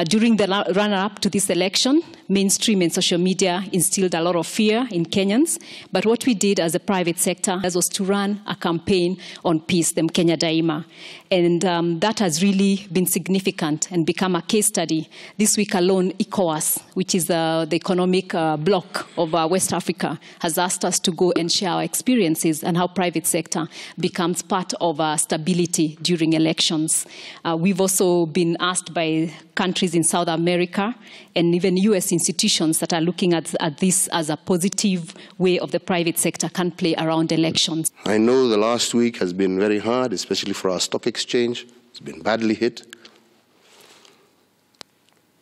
During the run-up to this election, mainstream and social media instilled a lot of fear in Kenyans. But what we did as a private sector was to run a campaign on peace, the Mkenya Daima. And that has really been significant and become a case study. This week alone, ECOWAS, which is the economic bloc of West Africa, has asked us to go and share our experiences and how private sector becomes part of stability during elections. We've also been asked by countries in South America and even US institutions that are looking at this as a positive way of the private sector can play around elections. I know the last week has been very hard, especially for our stock exchange. It's been badly hit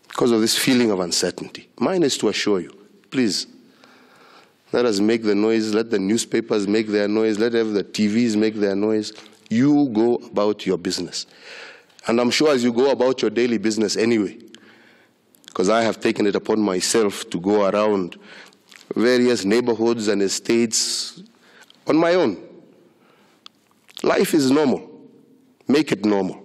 because of this feeling of uncertainty. Mine is to assure you, please, let us make the noise, let the newspapers make their noise, let the TVs make their noise. You go about your business. And I'm sure as you go about your daily business anyway, because I have taken it upon myself to go around various neighborhoods and estates on my own. Life is normal. Make it normal.